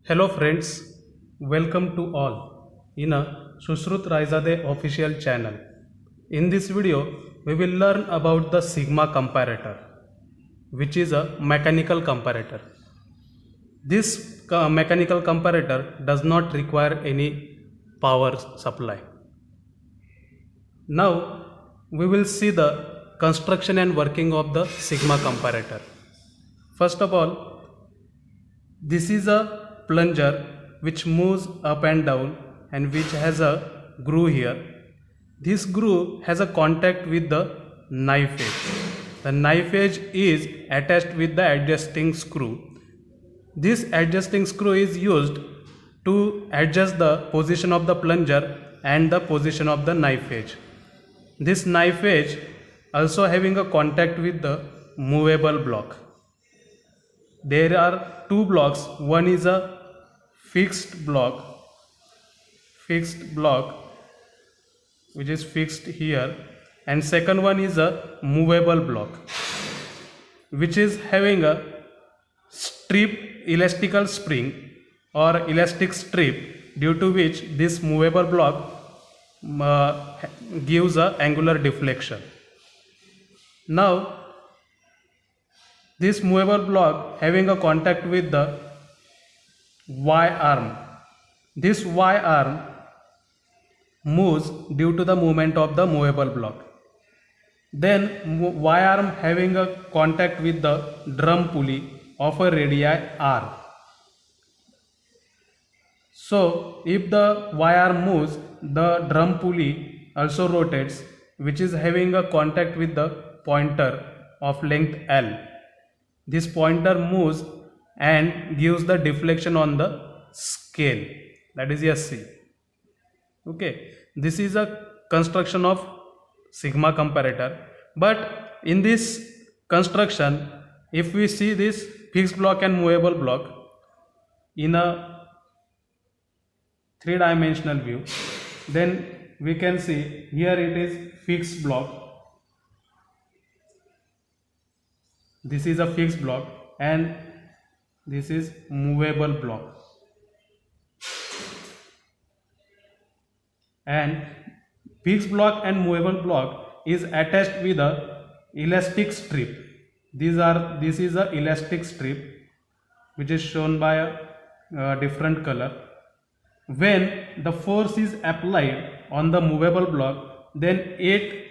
Hello friends, welcome to all in a Sushrut Raizade official channel. In this video, we will learn about the sigma comparator, which is a mechanical comparator. This mechanical comparator does not require any power supply. Now, we will see the construction and working of the sigma comparator. First of all, this is a plunger which moves up and down and which has a groove here. This groove has a contact with the knife edge. The knife edge is attached with the adjusting screw. This adjusting screw is used to adjust the position of the plunger and the position of the knife edge. This knife edge also having a contact with the movable block. There are two blocks. One is a fixed block which is fixed here, and second one is a movable block which is having a strip, elastical spring or elastic strip, due to which this movable block gives a angular deflection. Now this movable block having a contact with the Y arm. This Y arm moves due to the movement of the movable block. Then Y arm having a contact with the drum pulley of a radii R. So if the Y arm moves, the drum pulley also rotates, which is having a contact with the pointer of length L. This pointer moves and gives the deflection on the scale, that is SC. Okay, this is a construction of sigma comparator. But in this construction, if we see this fixed block and movable block in a three-dimensional view, then we can see here it is fixed block. This is a fixed block and this is movable block, and fixed block and movable block is attached with a elastic strip. This is a elastic strip which is shown by a different color. When the force is applied on the movable block, then it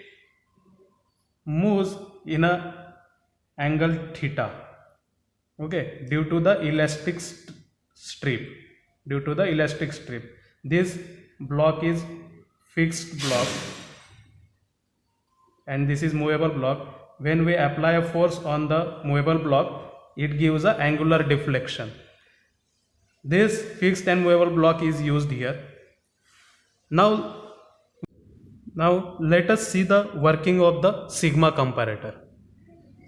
moves in a angle theta, okay, due to the elastic strip. This block is fixed block and this is movable block. When we apply a force on the movable block, it gives a angular deflection. This fixed and movable block is used here. Now let us see the working of the sigma comparator.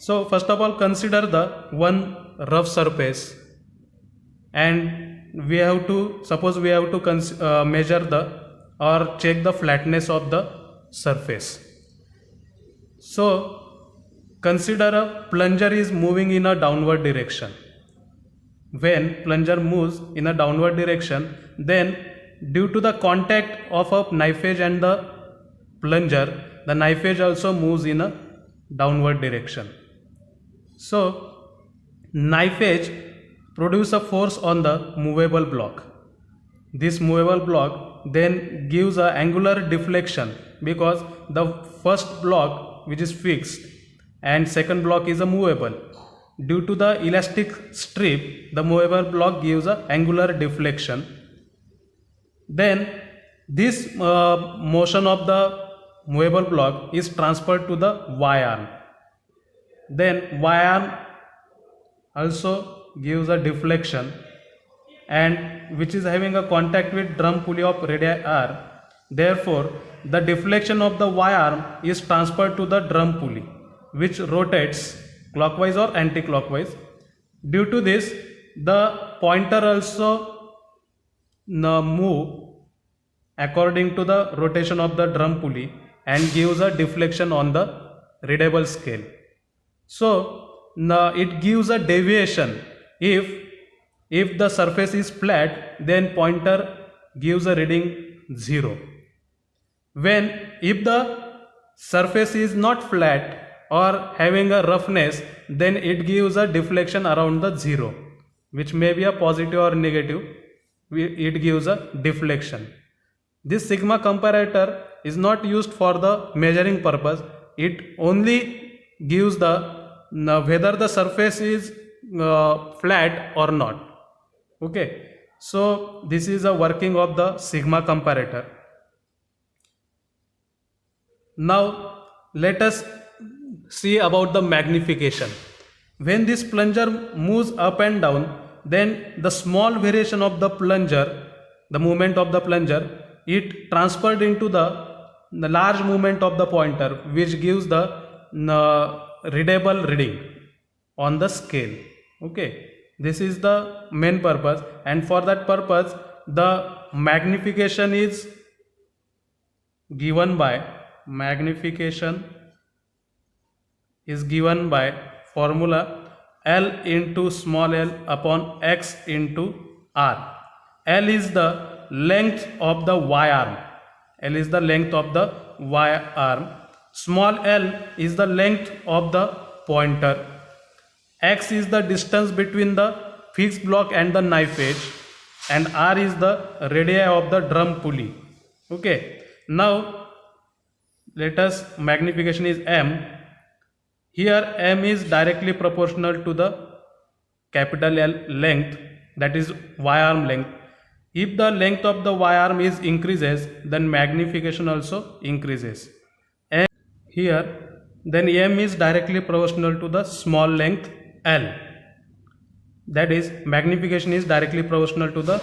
So first of all, consider the one rough surface, and we have to measure or check the flatness of the surface. So consider a plunger is moving in a downward direction. When plunger moves in a downward direction, then due to the contact of a knife edge and the plunger, the knife edge also moves in a downward direction. So knife edge produces a force on the movable block. This movable block then gives a angular deflection, because the first block, which is fixed, and second block is a movable. Due to the elastic strip, the movable block gives a angular deflection. Then this motion of the movable block is transferred to the Y arm. Then Y arm also gives a deflection, and which is having a contact with drum pulley of radii R. Therefore, the deflection of the Y arm is transferred to the drum pulley, which rotates clockwise or anti-clockwise. Due to this, the pointer also move according to the rotation of the drum pulley and gives a deflection on the readable scale. So it gives a deviation if If the surface is flat, then pointer gives a reading 0. If the surface is not flat or having a roughness, then it gives a deflection around the 0, which may be a positive or negative. It gives a deflection. This sigma comparator is not used for the measuring purpose. It only gives whether the surface is flat or not. Okay, so this is a working of the sigma comparator. Now let us see about the magnification. When this plunger moves up and down, then the small variation of the plunger, the movement of the plunger, it transferred into the large movement of the pointer, which gives the readable reading on the scale. Okay, this is the main purpose, and for that purpose the magnification is given by formula L into small l upon x into r. L is the length of the y arm. L is the length of the y arm. Small l is the length of the pointer. X is the distance between the fixed block and the knife edge, and r is the radii of the drum pulley. Okay, now let us, magnification is m. Here m is directly proportional to the capital L length, that is y arm length. If the length of the y arm is increases, then magnification also increases. And here then m is directly proportional to the small length L, that is magnification is directly proportional to the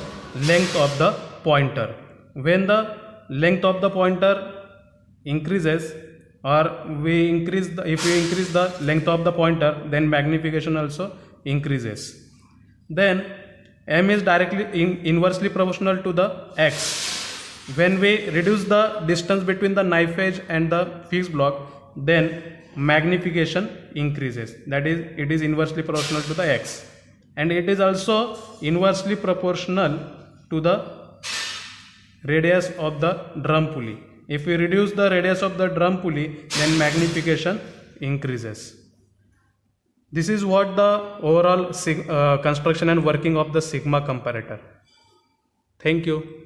length of the pointer. When the length of the pointer increases, or if we increase the length of the pointer, then magnification also increases. Then m is directly inversely proportional to the x. When we reduce the distance between the knife edge and the fixed block, then magnification increases, that is it is inversely proportional to the x, and it is also inversely proportional to the radius of the drum pulley. If we reduce the radius of the drum pulley, then magnification increases. This is what the overall construction and working of the sigma comparator. Thank you.